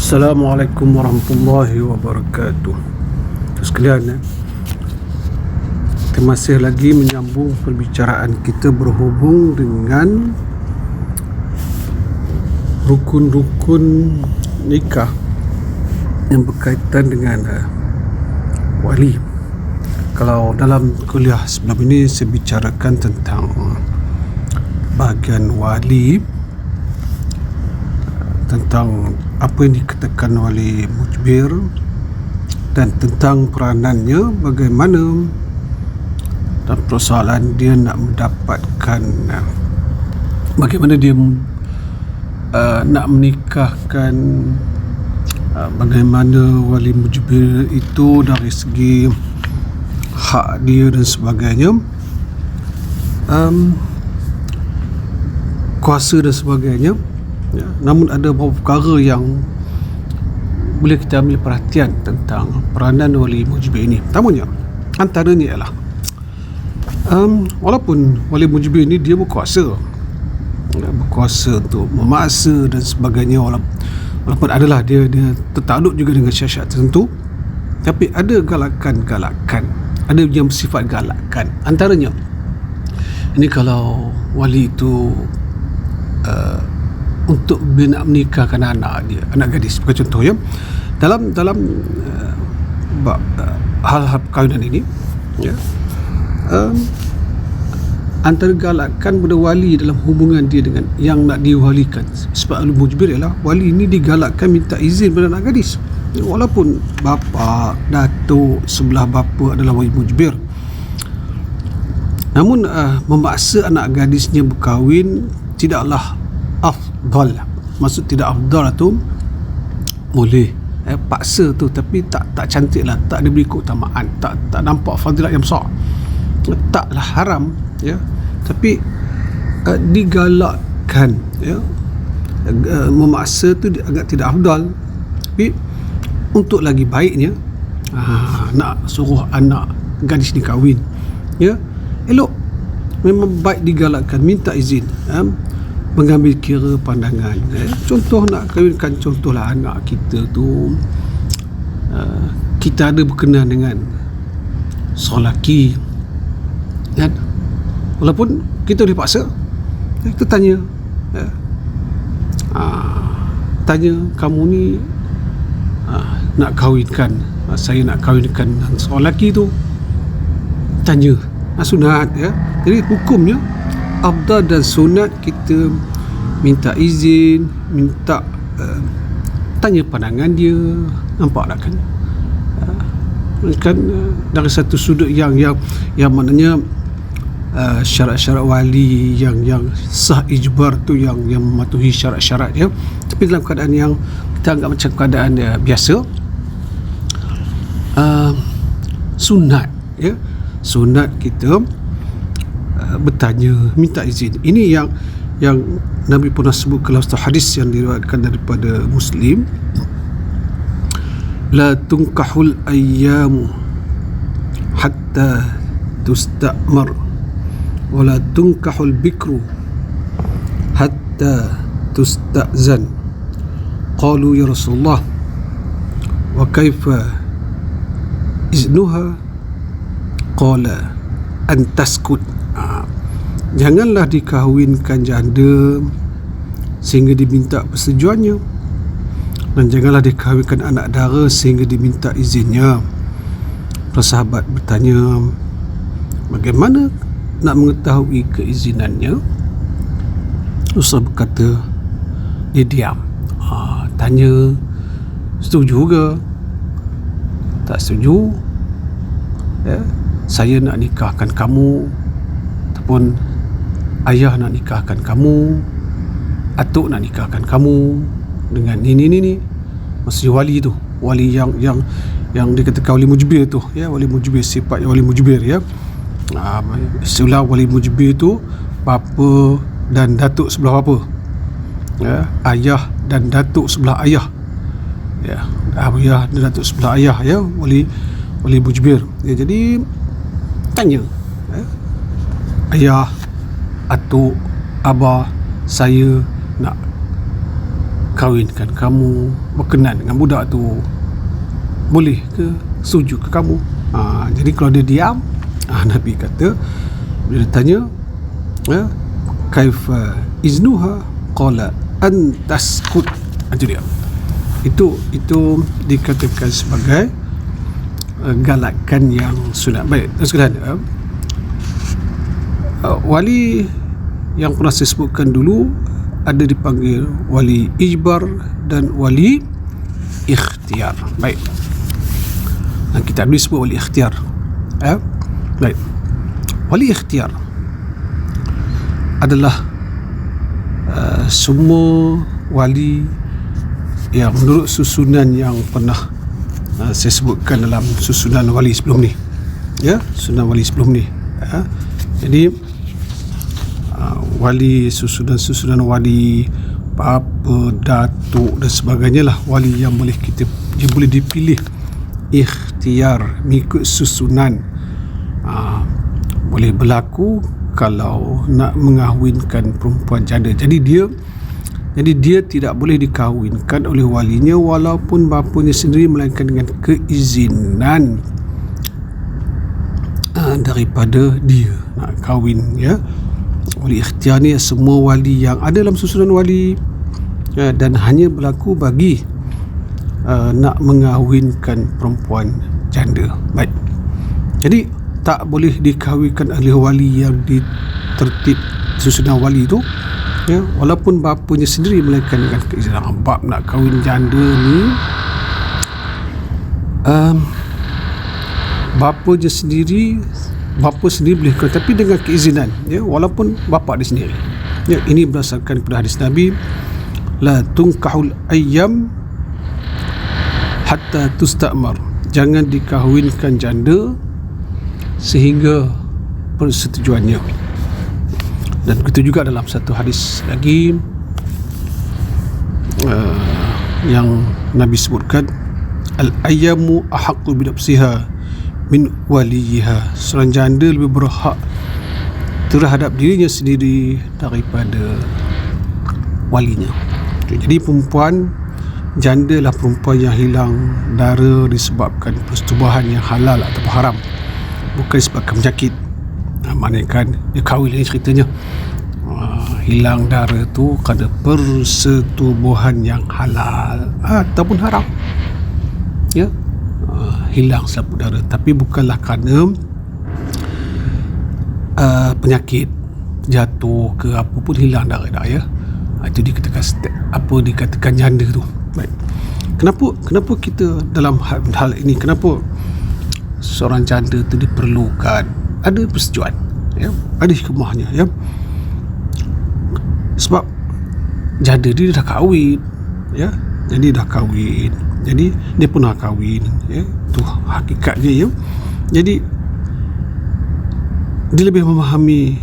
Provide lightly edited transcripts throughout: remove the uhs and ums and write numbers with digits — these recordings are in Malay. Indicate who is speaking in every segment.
Speaker 1: Assalamualaikum warahmatullahi wabarakatuh. Sekalian, kita masih lagi menyambung perbicaraan kita berhubung dengan rukun-rukun nikah yang berkaitan dengan wali. Kalau dalam kuliah sebelum ini saya bicarakan tentang bahagian wali, tentang apa yang dikatakan oleh mujbir dan tentang peranannya, bagaimana dan persoalan dia nak mendapatkan, bagaimana dia nak menikahkan, bagaimana wali mujbir itu dari segi hak dia dan sebagainya, kuasa dan sebagainya. Ya, namun ada beberapa perkara yang boleh kita ambil perhatian tentang peranan wali mujbir ini. Pertamanya, antaranya ialah walaupun wali mujbir ini dia berkuasa untuk memaksa dan sebagainya, walaupun adalah dia tertakluk juga dengan syarat-syarat tertentu, tapi ada galakan-galakan, ada yang bersifat galakan. Antaranya, ini kalau wali itu untuk nak menikahkan anak dia, anak gadis, sebagai contoh ya, dalam hal-hal perkahwinan ini ya, antara galakan pada wali dalam hubungan dia dengan yang nak diwalikan. Sebab wali mujbir ialah wali ini digalakkan minta izin pada anak gadis, walaupun bapa, datuk sebelah bapa adalah wali mujbir, namun memaksa anak gadisnya berkahwin tidaklah afdal. Maksud tidak afdal tu boleh paksa tu, tapi tak cantik lah, tak diberi keutamaan, tak nampak fadilat yang besar, taklah haram ya, tapi digalakkan ya, memaksa tu agak tidak afdal, tapi untuk lagi baiknya nak suruh anak gadis ni kahwin ya, elok, memang baik digalakkan minta izin, mengambil kira pandangan. Contoh nak kahwinkan, contohlah anak kita tu, kita ada berkenan dengan seorang lelaki kan, walaupun kita boleh paksa, kita tanya kamu ni nak kahwinkan, saya nak kahwinkan seorang lelaki tu, tanya sunat ya. Jadi hukumnya afdal dan sunat kita minta izin, minta tanya pandangan dia, nampak tak kan dari satu sudut yang maknanya syarat-syarat wali yang sah ijbar tu yang mematuhi syarat-syarat ya, tapi dalam keadaan yang kita anggap macam keadaan biasa, sunat ya, sunat kita bertanya, minta izin. Ini yang Nabi pernah sebut dalam satu hadis yang diriwayatkan daripada Muslim, la tunkahul ayyamu hatta tusta'mar wa la tunkahul bikru hatta tusta'zan. Qalu ya Rasulullah wa kaifa iznuha? Qala an taskut. Janganlah dikahwinkan janda sehingga diminta persetujuannya, dan janganlah dikahwinkan anak dara sehingga diminta izinnya. Para sahabat bertanya, bagaimana nak mengetahui keizinannya? Rasul berkata, dia diam, tanya setuju ke, tak setuju ya, saya nak nikahkan kamu, ataupun ayah nak nikahkan kamu, atuk nak nikahkan kamu dengan ini. Maksudnya wali tu, wali yang dikatakan wali mujbir tu ya, wali mujbir, sifat wali mujbir ya. Istilah wali mujbir tu bapa dan datuk sebelah bapa ya, ayah dan datuk sebelah ayah ya, ayah dan datuk sebelah ayah ya, wali mujbir ya. Jadi tanya ayah, atuk, abah, saya nak kahwinkan kamu, berkenan dengan budak tu, boleh ke, setuju ke kamu? Jadi kalau dia diam, Nabi kata, bila dia tanya, kaifa iznuha, qala antaskut. Itu dia. Itu dikatakan sebagai galakan yang sunat. Baik, sekalian, wali yang pernah saya sebutkan dulu ada dipanggil wali ijbar dan wali ikhtiar. Baik, dan kita boleh sebut wali ikhtiar. Baik, wali ikhtiar adalah semua wali yang menurut susunan yang pernah saya sebutkan dalam susunan wali sebelum ni, susunan wali sebelum ni. Jadi wali, susunan wali, bapa, datuk dan sebagainya lah wali yang boleh boleh dipilih ikhtiar mengikut susunan. Boleh berlaku kalau nak mengahwinkan perempuan janda. Jadi dia tidak boleh dikahwinkan oleh walinya walaupun bapanya sendiri, melainkan dengan keizinan daripada dia nak kahwin. Wali ikhtiar ni semua wali yang ada dalam susunan wali, dan hanya berlaku bagi nak mengahwinkan perempuan janda. Baik, jadi tak boleh dikahwinkan oleh wali yang di tertib susunan wali tu, walaupun bapanya sendiri, melainkan dengan keizinan. Bab nak kahwin janda ni, bapa sendiri boleh kahwin, tapi dengan keizinan, walaupun bapa dia sendiri. Ini berdasarkan pada hadis Nabi, la tunkahul ayyam hatta tustamar, jangan dikahwinkan janda sehingga persetujuannya. Dan begitu juga dalam satu hadis lagi yang Nabi sebutkan, al-ayyamu ahaqqu bi nafsiha min waliha, seorang janda lebih berhak terhadap dirinya sendiri daripada walinya. Jadi perempuan janda lah perempuan yang hilang dara disebabkan persetubuhan yang halal ataupun haram, bukan disebabkan penyakit. Maknanya kan dia kahwin ni ceritanya, hilang dara tu kerana persetubuhan yang halal ataupun haram, hilang selaput darah, tapi bukanlah kerana penyakit, jatuh ke apa pun hilang darah dah. Itu dikatakan janda tu. Baik, kenapa kita dalam hal ini, kenapa seorang janda tu diperlukan ada persetujuan, ada hikmahnya, sebab janda dia dah kahwin, jadi dah kahwin, jadi dia pernah kahwin, tu hakikatnya. Jadi dia lebih memahami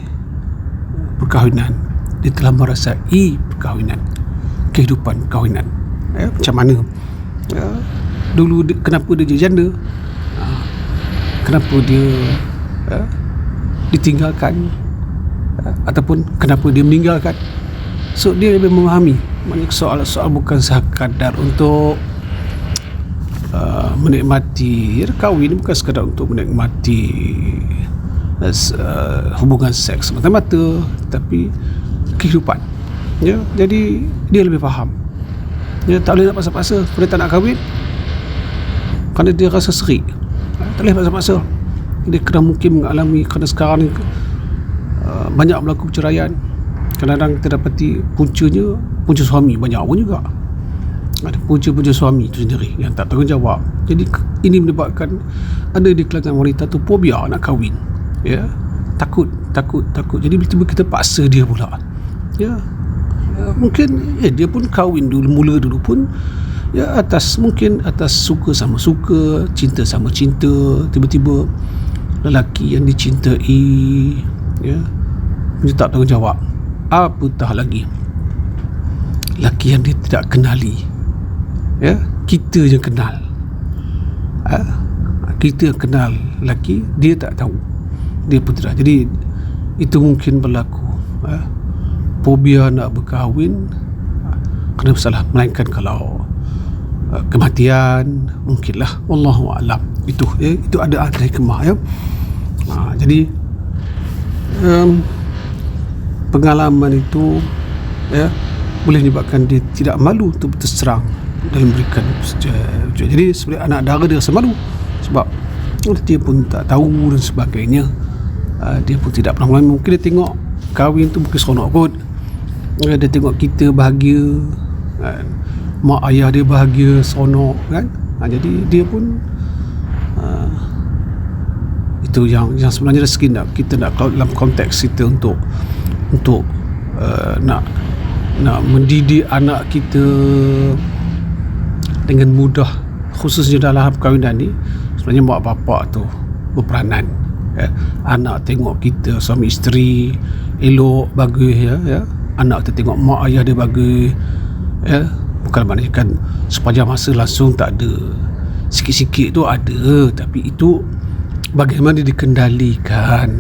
Speaker 1: perkahwinan, dia telah merasai perkahwinan, kehidupan perkahwinan, macam mana dulu kenapa dia jadi janda, kenapa dia ditinggalkan, ataupun kenapa dia meninggalkan. So dia lebih memahami. Maknanya soal bukan sekadar untuk menikmati, kahwin bukan sekadar untuk menikmati hubungan seks semata-mata, tapi kehidupan. Jadi dia lebih faham. Tak boleh nak paksa-paksa pada tak nak kahwin kerana dia rasa serik. Tak boleh paksa-paksa. Dia kena mungkin mengalami, kerana sekarang ni banyak berlaku perceraian. Kadang-kadang kita dapati punca suami banyak pun juga. Ada punca suami itu sendiri yang tak tanggungjawab. Jadi ini menyebabkan ada di kalangan wanita tu fobia nak kahwin, takut. Jadi tiba-tiba kita paksa dia pula, mungkin dia pun kahwin mula dulu pun atas suka sama suka, cinta sama cinta. Tiba-tiba lelaki yang dicintai dia tak tanggungjawab. Apatah lagi lelaki yang dia tidak kenali, kita yang kenal, kita yang kenal lelaki, dia tak tahu, dia pun tidak. Jadi itu mungkin berlaku, fobia nak berkahwin kena bersalah, melainkan kalau kematian mungkinlah, wallahu alam. Itu ada hikmah ya. Jadi pengalaman itu ya boleh menyebabkan dia tidak malu untuk berterus terang dalam memberikan jadi sebenarnya anak dara dia rasa malu sebab dia pun tak tahu dan sebagainya. Dia pun tidak pernah mengalami. Mungkin dia tengok kahwin tu mungkin seronok kot, dia tengok kita bahagia kan? Mak ayah dia bahagia, seronok kan. Jadi dia pun itu yang sebenarnya rezeki kita nak dalam konteks kita untuk nak mendidik anak kita dengan mudah, khususnya dalam perkahwinan ni. Sebenarnya mak bapak tu berperanan ya. Anak tengok kita suami isteri elok bagus ya. Anak kita tengok mak ayah dia bagus ya. Bukan maknanya kan sepanjang masa langsung tak ada, sikit-sikit tu ada, tapi itu bagaimana dikendalikan.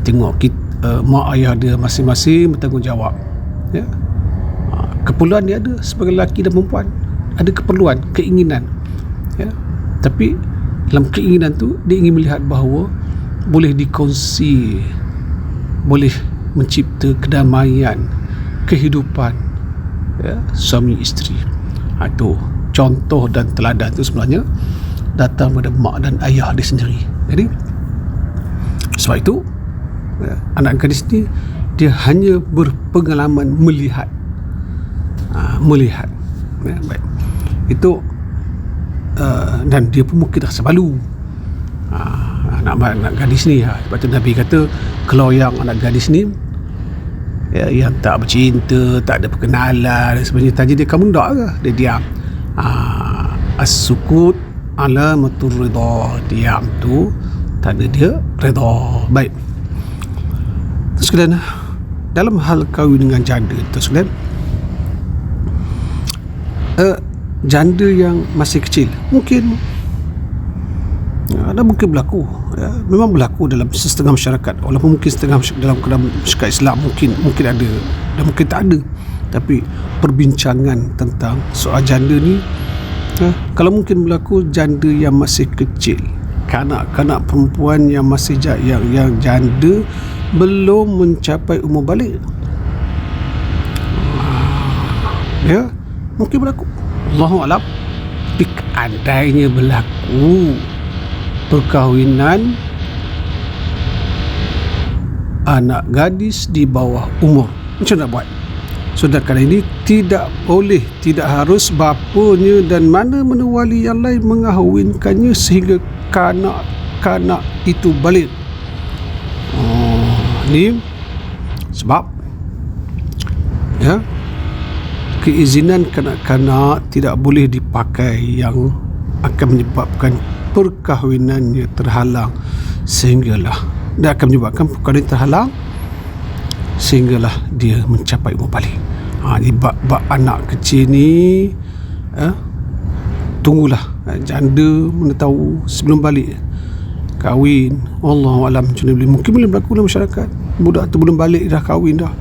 Speaker 1: Tengok kita, mak ayah dia masing-masing bertanggungjawab ya. Keperluan dia ada sebagai lelaki dan perempuan, ada keperluan, keinginan ya. Tapi dalam keinginan tu dia ingin melihat bahawa boleh dikongsi, boleh mencipta kedamaian kehidupan ya, suami isteri. Itu contoh dan teladan tu sebenarnya datang pada mak dan ayah dia sendiri. Jadi sebab itu ya, anak gadis ni dia hanya berpengalaman melihat ya, baik. Itu dan dia pun mungkin dah malu anak gadis ni. Sebab tu Nabi kata kalau yang anak gadis ni ya, yang tak bercinta, tak ada perkenalan dan sebagainya, tanya dia kamu tak ke, dia diam. As-sukut alamatur ridha, diam tu tanda dia redha. Baik, terus kemudian dalam hal kahwin dengan janda tu kemudian janda yang masih kecil mungkin ada mungkin berlaku ya, memang berlaku dalam setengah masyarakat, walaupun mungkin setengah dalam masyarakat Islam mungkin ada dan mungkin tak ada. Tapi perbincangan tentang soal janda ni kalau mungkin berlaku janda yang masih kecil, kanak-kanak perempuan yang masih yang janda belum mencapai umur balik ya, mungkin berlaku, Allahu a'lam. Tapi andainya berlaku perkahwinan anak gadis di bawah umur, macam nak buat? Sedangkan ini tidak boleh, tidak harus bapanya dan mana-mana wali yang lain mengahwinkannya sehingga kanak-kanak itu balik. Ini sebab ya, keizinan kanak-kanak tidak boleh dipakai yang akan menyebabkan perkahwinannya terhalang, sehinggalah dia akan menyebabkan perkahwinan terhalang sehinggalah dia mencapai umur balik. Jadi bab anak kecil ni tunggulah janda mana tahu sebelum balik kahwin, Allahu a'lam macam mana. Mungkin boleh berlaku dalam masyarakat, budak tu belum balik dah kahwin dah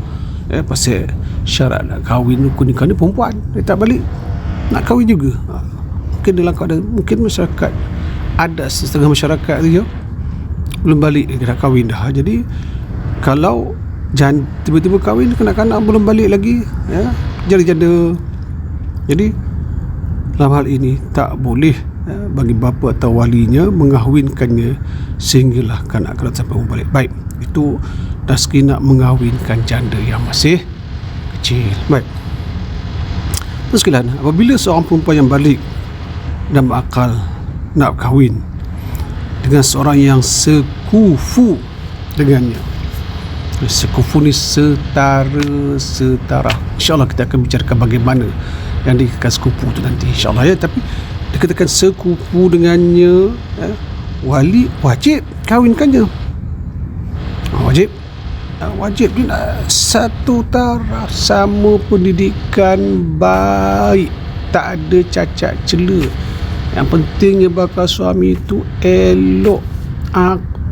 Speaker 1: pasal syarat nak kahwin nikah ni perempuan dia tak balik nak kahwin juga. Mungkin dalam keadaan, mungkin masyarakat ada setengah masyarakat dia belum balik dia dah kahwin dah. Jadi kalau tiba-tiba kahwin kanak-kanak belum balik lagi ya, janda-janda. Jadi dalam hal ini tak boleh bagi bapa atau walinya mengahwinkannya sehinggalah kanak-kanak sampai umur balik. Baik, itu rezeki nak mengahwinkan janda yang masih kecil. Baik, terus sekalian, apabila seorang perempuan yang balik dan berakal nak kahwin dengan seorang yang sekufu dengannya, sekufu ni setara. InsyaAllah kita akan bicarakan bagaimana yang dikatakan sekufu tu nanti insyaAllah ya. Tapi dikatakan sekufu dengannya wali wajib kahwinkannya. Wajib dia satu taraf, sama pendidikan baik, tak ada cacat cela. Yang pentingnya bakal suami itu elok,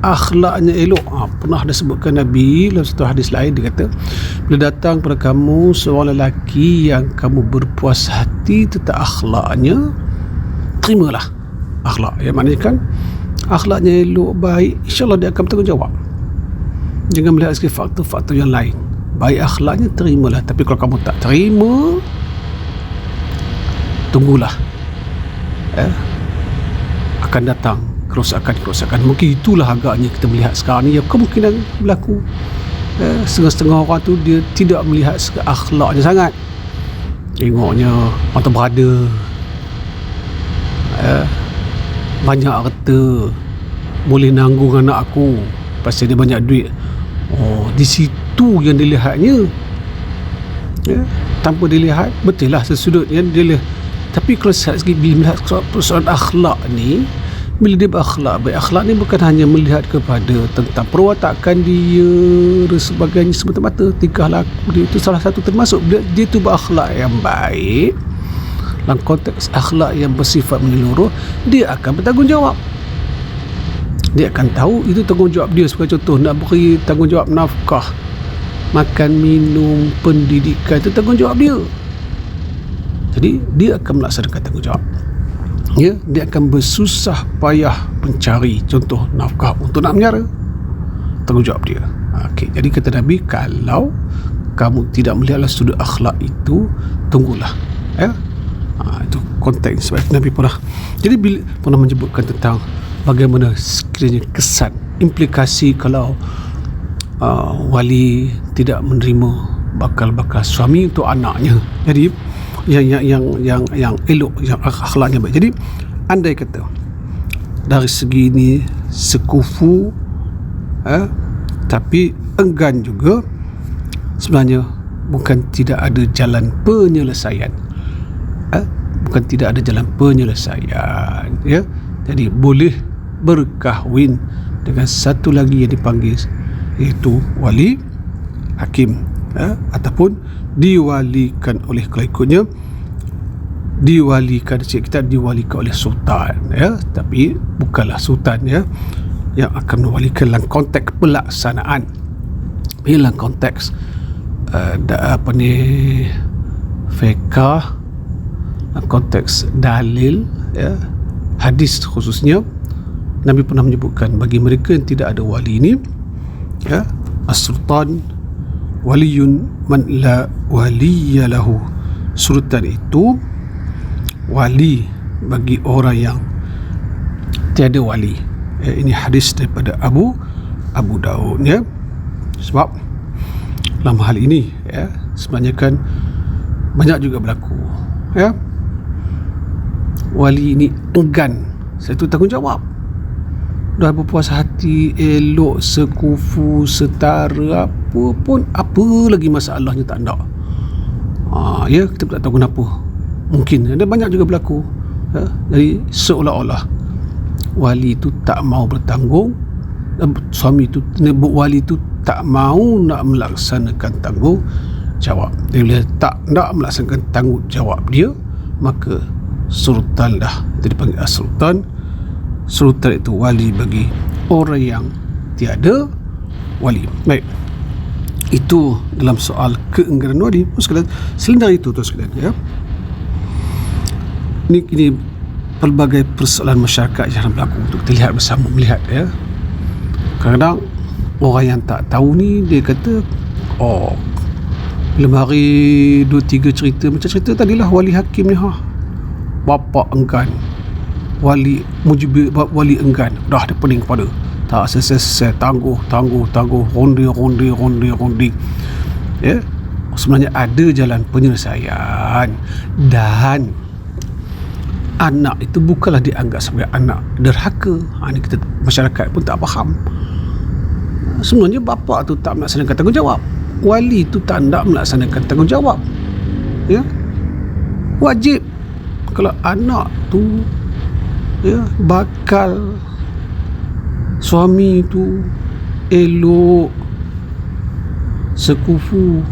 Speaker 1: akhlaknya elok. Pernah disebutkan Nabi dalam satu hadis lain, dia kata, bila datang pada kamu seorang lelaki yang kamu berpuas hati tentang akhlaknya, terimalah akhlak. Yang maknanya kan akhlaknya elok, baik, insyaAllah dia akan bertanggungjawab. Jangan melihat sekali faktor-faktor yang lain. Baik akhlaknya, terimalah. Tapi kalau kamu tak terima, tunggulah, akan datang kerosakan. Mungkin itulah agaknya kita melihat sekarang ni yang kemungkinan berlaku. Setengah-setengah orang tu dia tidak melihat akhlaknya sangat, tengoknya mata berada, banyak harta, boleh nanggung anak aku pasal dia banyak duit. Di situ yang dilihatnya, tanpa dilihat betul lah sesudut yang dia lihat. Tapi kalau segi bila melihat persoalan akhlak ni, bila dia berakhlak baik, akhlak ni bukan hanya melihat kepada tentang perwatakan dia dan sebagainya semata-mata, tingkah laku dia, itu salah satu termasuk. Bila dia tu berakhlak yang baik, dalam konteks akhlak yang bersifat menyeluruh, dia akan bertanggungjawab. Dia akan tahu itu tanggungjawab dia. Sebagai contoh, nak beri tanggungjawab nafkah, makan, minum, pendidikan, itu tanggungjawab dia. Jadi dia akan melaksanakan tanggungjawab. Dia akan bersusah payah mencari contoh nafkah untuk nak menyara, tanggungjawab dia. Jadi kata Nabi, kalau kamu tidak melihatlah sudut akhlak itu, tunggulah. Itu konteks sebab Nabi jadi pernah menyebutkan tentang bagaimana sekiranya kesan, implikasi kalau wali tidak menerima bakal suami untuk anaknya. Jadi yang elok, yang akhlaknya baik. Jadi andai kata dari segi ini sekufu, tapi enggan juga, sebenarnya bukan tidak ada jalan penyelesaian. Jadi boleh berkahwin dengan satu lagi yang dipanggil, iaitu wali hakim, ataupun diwalikan oleh, kalau ikutnya diwalikan oleh sultan, tapi bukanlah sultan yang akan mewalikan dalam konteks pelaksanaan. Dalam konteks fiqh, konteks dalil, hadis khususnya, Nabi pernah menyebutkan bagi mereka yang tidak ada wali ini, as-sultan waliyun man la waliya lahu. Sultan itu wali bagi orang yang tiada wali. Ini hadis daripada Abu Daud, sebab dalam hal ini, sebenarnya kan banyak juga berlaku, wali ini enggan satu tanggungjawab. Dah berpuas hati, elok, sekufu, setara, apa lagi masalahnya tak ada. Kita tak tahu kenapa. Mungkin ada banyak juga berlaku. Jadi seolah-olah wali itu tak mau bertanggung, suami itu, wali itu tak mau nak melaksanakan tanggungjawab. Dia tak nak melaksanakan tanggungjawab dia, maka sultan dah, itu dipanggil as-sultan. Sultan itu wali bagi orang yang tiada wali. Baik, itu dalam soal keengganan wali. Selain dari itu, tuan sekalian, ini pelbagai persoalan masyarakat yang berlaku untuk kita lihat bersama, melihat. Kadang-kadang orang yang tak tahu ni, dia kata, bila hari 2-3 cerita macam cerita tadilah, wali hakim ni, bapa enggan, wali mujibir, wali enggan, dah dia pening kepala, tak selesai, tangguh, ronde. Sebenarnya ada jalan penyelesaian, dan anak itu bukanlah dianggap sebagai anak derhaka. Ini kita, masyarakat pun tak faham. Sebenarnya bapa tu tak melaksanakan tanggungjawab, wali tu tak nak melaksanakan tanggungjawab. Wajib kalau anak tu, bakal suami tu elok, sekufu,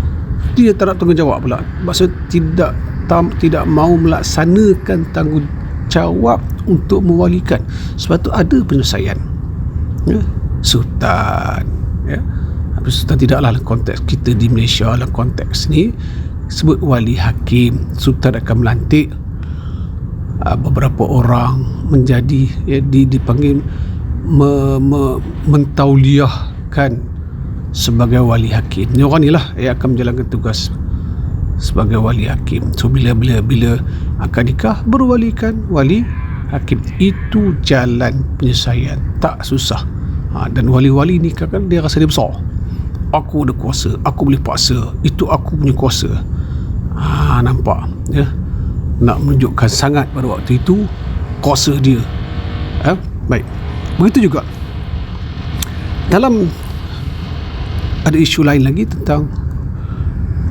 Speaker 1: dia tak nak tanggungjawab pula. Maksud tidak mau melaksanakan tanggungjawab untuk mewalikan. Sebab tu ada penyelesaian. sultan, ya. Tapi sultan tidaklah dalam konteks kita di Malaysia, dalam konteks ni sebut wali hakim. Sultan akan melantik beberapa orang menjadi, ya, dipanggil mentauliahkan sebagai wali hakim. Ni orang ni lah yang akan menjalankan tugas sebagai wali hakim. So bila akan nikah, berwalikan wali hakim. Itu jalan penyelesaian, tak susah. Dan wali-wali ni kan dia rasa dia besar. Aku ada kuasa, aku boleh paksa, itu aku punya kuasa. Nampak, ya, nak menunjukkan sangat pada waktu itu kuasa dia. Baik, begitu juga dalam ada isu lain lagi tentang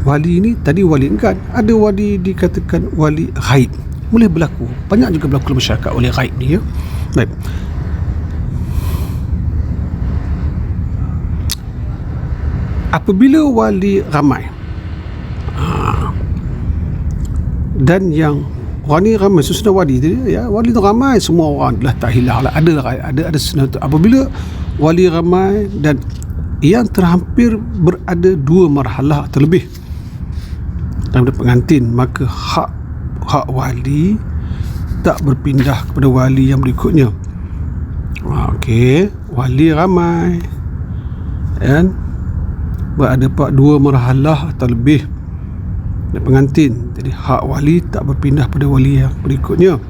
Speaker 1: wali ini. Tadi wali enggan, ada wali dikatakan wali ghaib. Boleh berlaku, banyak juga berlaku dalam masyarakat wali ghaib ni, ya. Baik, apabila wali ramai, dan yang wali ramai, sudah wali tu, ya, wali tu ramai, semua orang dah tak hilang lah. Ada sesuatu. Apabila wali ramai dan yang terhampir berada 2 marhalah atau lebih dalam pengantin, maka hak wali tak berpindah kepada wali yang berikutnya. Okey, wali ramai dan berada 2 marhalah atau lebih dan pengantin. Jadi hak wali tak berpindah pada wali yang berikutnya,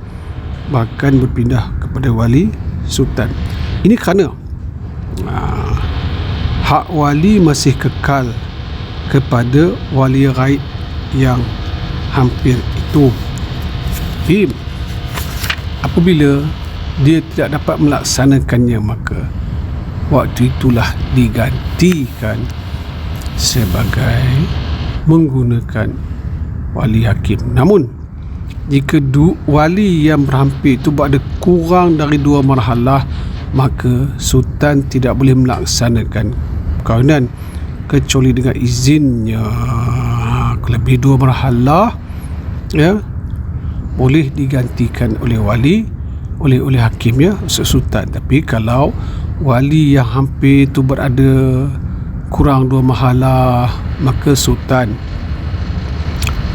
Speaker 1: bahkan berpindah kepada wali sultan. Ini kerana hak wali masih kekal kepada wali ghaib yang hampir itu. Apabila dia tidak dapat melaksanakannya, maka waktu itulah digantikan sebagai menggunakan wali hakim. Namun jika wali yang berhampir itu berada kurang dari 2 marhalah, maka sultan tidak boleh melaksanakan perkahwinan kecuali dengan izinnya. Lebih 2 marhalah, ya, boleh digantikan oleh wali, oleh hakim, ya, sultan. Tapi kalau wali yang hampir itu berada kurang 2 marhalah, maka sultan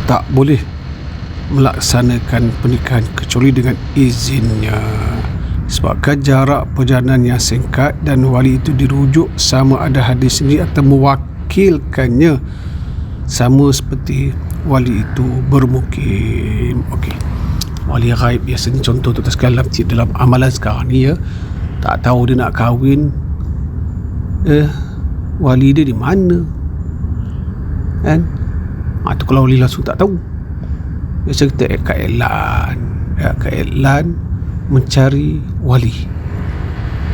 Speaker 1: tak boleh melaksanakan pernikahan kecuali dengan izinnya. Sebabkan jarak perjalanan yang singkat dan wali itu dirujuk sama ada hadir sendiri atau mewakilkannya, sama seperti wali itu bermukim. Okey, wali ghaib biasanya, contoh tu dalam amalan sekarang ni, ya, tak tahu dia nak kahwin, wali dia di mana, kan? Tu kalau wali langsung tak tahu, biasa kita kat iklan mencari wali,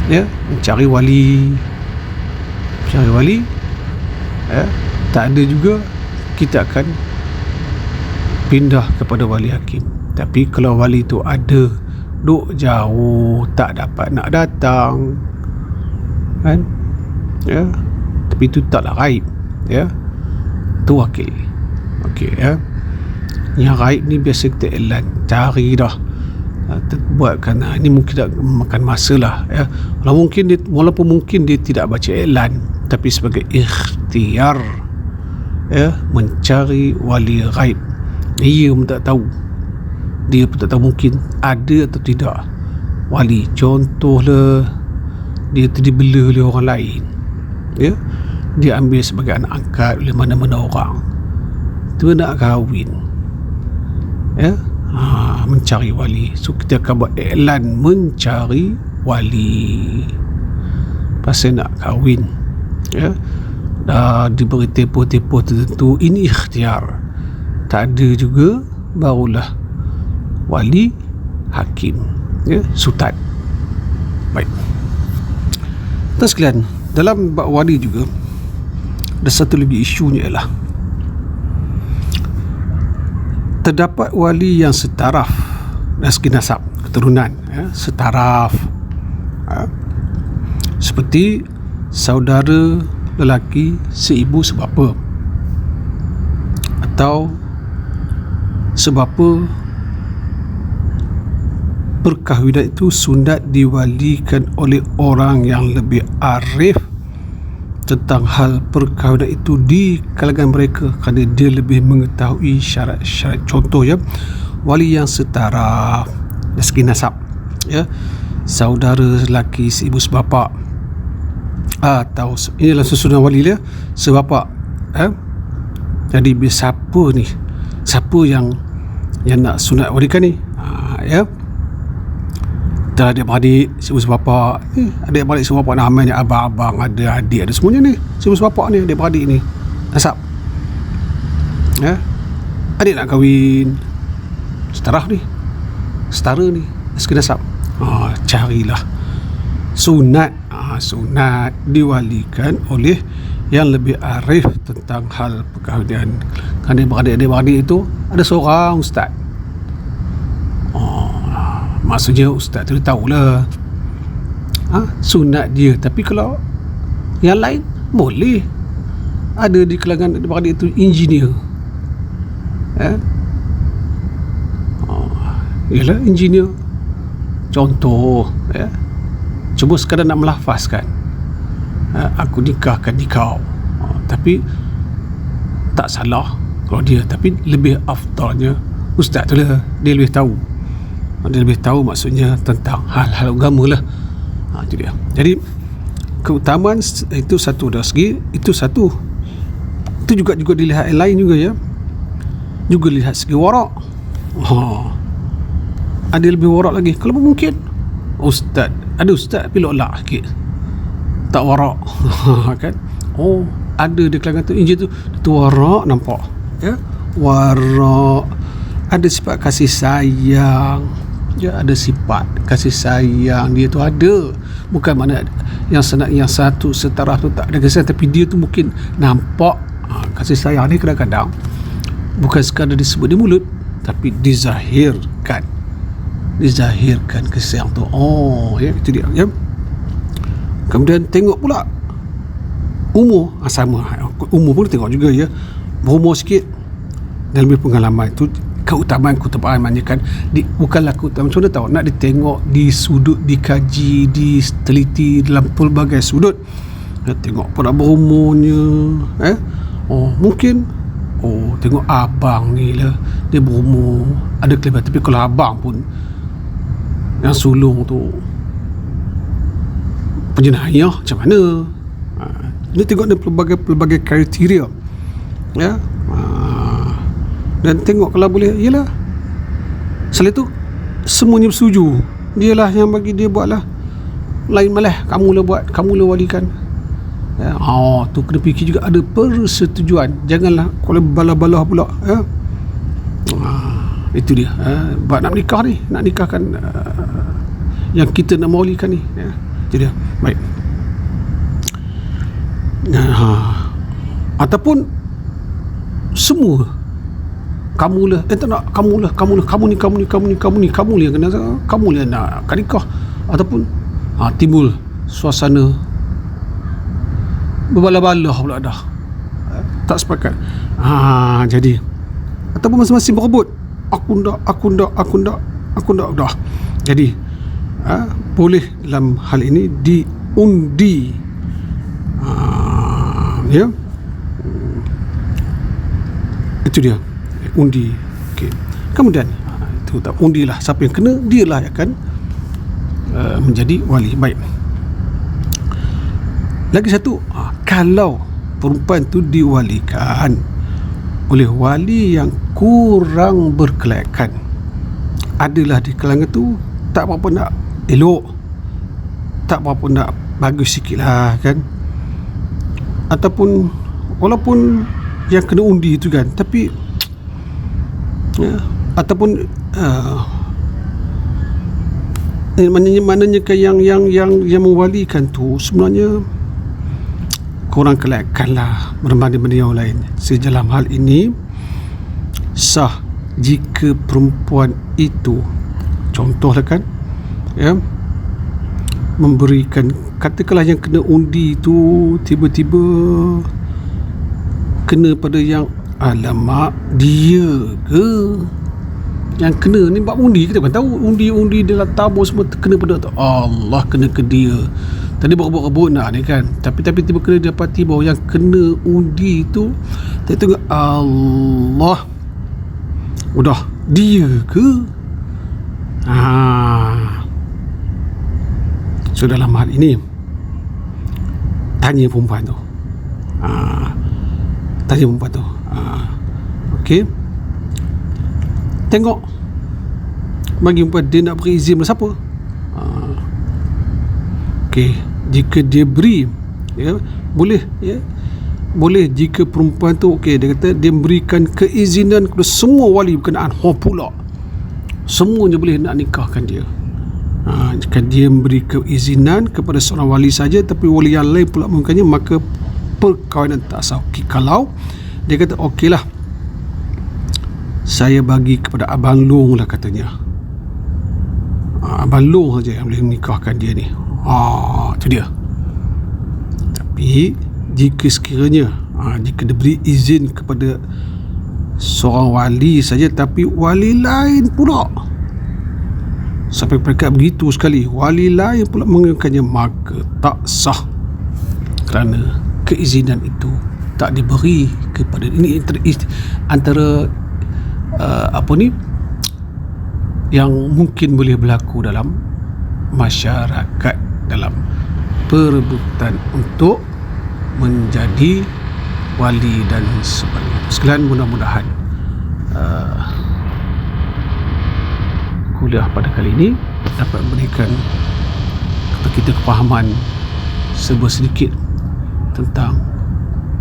Speaker 1: ya, mencari wali, ya. Tak ada juga, kita akan pindah kepada wali hakim. Tapi kalau wali tu ada duk jauh, tak dapat nak datang, kan, ya, tapi itu taklah ghaib, ya, tu wakil. Okey, ya, yang ghaib ni biasa kita iklan, cari dah, buatkan. Ini mungkin tak makan masa lah, ya. Walaupun mungkin dia tidak baca iklan, tapi sebagai ikhtiar, ya, mencari wali ghaib. Dia pun tak tahu, mungkin ada atau tidak wali. Contohlah, dia tu dibela oleh orang lain, ya, dia ambil sebagai anak angkat oleh mana-mana orang, tu nak kahwin, ya, mencari wali. So kita akan buat iklan mencari wali pasal nak kahwin, ya. Dah diberi tempoh-tempoh tertentu, ini ikhtiar. Tak ada juga, barulah wali hakim, ya, sultan. Baik, tuan sekalian, dalam bab wali juga ada satu lagi isunya, ialah terdapat wali yang setaraf dari segi nasab keturunan, ya, setaraf, ya, seperti saudara lelaki seibu sebapa atau sebapa perkahwinan itu sunat diwalikan oleh orang yang lebih arif tentang hal perkahwinan itu di kalangan mereka, kerana dia lebih mengetahui syarat-syarat. Contoh ya, wali yang setara dari segi nasab, ya, saudara lelaki seibu sebapa, atau inilah susunan wali dia sebapa. Jadi siapa yang nak sunat walikan ni, ya, ada adik-beradik seibu sebapa ni, adik-beradik seibu sebapa namanya abang-abang, ada adik, ada semuanya ni seibu sebapa ni, adik-beradik ni nasab, ya. Adik nak kahwin, setara ni segi nasab, carilah sunat diwalikan oleh yang lebih arif tentang hal perkahwinan. Kerana adik-beradik itu ada seorang ustaz, maksudnya ustaz tu tahulah sunat dia. Tapi kalau yang lain boleh. Ada di kalangan adik-beradik itu engineer, ialah engineer. Contoh, ya, cuba sekadar nak melafazkan, aku nikahkan kau, tapi tak salah kalau dia, tapi lebih afdalnya ustaz tu lah, dia lebih tahu maksudnya tentang hal-hal agama lah. Itu dia. Jadi keutamaan itu satu dari segi itu satu. Itu juga dilihat yang lain juga, ya, juga lihat segi warak. Ada lebih warak lagi. Kalau mungkin ada ustaz pilotlah sikit tak warak, kan. Ada di kalangan tu enjin tu warak, nampak, ya, warak, ada sifat kasih sayang, ya, ada sifat kasih sayang dia tu ada. Bukan mana yang satu setara tu tak ada kasih sayang, tapi dia tu mungkin nampak kasih sayang ni kadang-kadang bukan sekadar disebut di mulut, tapi dizahirkan kasih sayang tu. Ya, itu dia, ya. Kemudian tengok pula umur, sama umur pun tengok juga, ya. Berumur sikit dan lebih pengalaman, itu keutamaan maknanya kan bukanlah keutamaan. Sudah tahu nak ditengok di sudut, dikaji, diteliti dalam pelbagai sudut, ya, tengok pula berumurnya, mungkin tengok abang ni lah, dia berumur ada kelebihan, tapi kalau abang pun yang sulung tu penjenayah, macam mana? Dia tengok dia pelbagai kriteria, ya. Dan tengok kalau boleh, ialah selain itu semuanya bersetuju, dialah yang bagi dia buatlah, lain malah kamulah buat, kamulah walikan, ya. Tu kena fikir juga, ada persetujuan, janganlah kalau balah-balah pula, ya. Itu dia, buat nak nikahkan yang kita nak maulikan ni, ya. Itu dia. Baik. Ataupun semua kamulah, tak nak kamulah, kamu ni yang kena, kamu yang nak nikah, ataupun timbul suasana berbalah-balah pula dah, tak sepakat. Jadi ataupun masing-masing berebut, aku ndak dah. Jadi boleh dalam hal ini diundi, ya. Itu dia, undi. Okey. Kemudian itu tak undilah, siapa yang kena, dialah yang akan menjadi wali. Baik. Lagi satu, kalau perempuan tu diwalikan oleh wali yang kurang berkelayakan, adalah di kalangan tu tak berapa nak elok, tak berapa nak bagus sikit lah, kan. Ataupun walaupun yang kena undi itu kan, tapi ya, ataupun maknanya kan yang mewalikan tu sebenarnya kurang kelayakan lah berbanding yang lain. Dalam hal ini sah jika perempuan itu, contohlah kan, ya, memberikan, katakanlah yang kena undi itu tiba-tiba kena pada yang alamak dia ke, yang kena ni buat undi, kita kan tahu undi dalam tabur semua kena pada tu. Allah, kena ke dia. Tadi berebut-rebut nak ni kan, tapi tiba kena dapati bahawa yang kena undi tu, kita tengok Allah, udah dia ke? So dalam hal ini tanya perempuan tu, okey, tengok bagi perempuan dia nak beri izin pada siapa. Okey, jika dia beri, ya, boleh, ya, boleh jika perempuan tu, okey, dia kata dia memberikan keizinan kepada semua wali berkenaan, pula semuanya boleh nak nikahkan dia. Jika dia memberi keizinan kepada seorang wali saja, tapi wali yang lain pula mengingkarinya, maka perkahwinan tak sah. Okay, kalau dia kata okeylah, saya bagi kepada Abang Long lah katanya, Abang Long saja yang boleh menikahkan dia ni, itu dia. Tapi jika sekiranya jika diberi izin kepada seorang wali saja, tapi wali lain pula, sampai peringkat begitu sekali, wali lain pula mengingkarinya, maka tak sah, kerana keizinan itu tak diberi kepada ini. Antara yang mungkin boleh berlaku dalam masyarakat, dalam perebutan untuk menjadi wali dan sebagainya. Sekalian, mudah-mudahan kuliah pada kali ini dapat memberikan kepada kita kefahaman sedikit tentang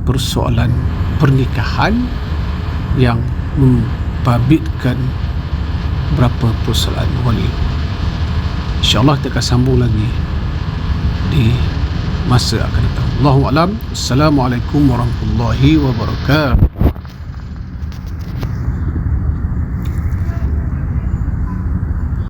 Speaker 1: persoalan pernikahan yang membabitkan berapa persoalan wali. InsyaAllah kita akan sambung lagi di masa akan datang. Allahu a'lam. Assalamualaikum warahmatullahi wabarakatuh.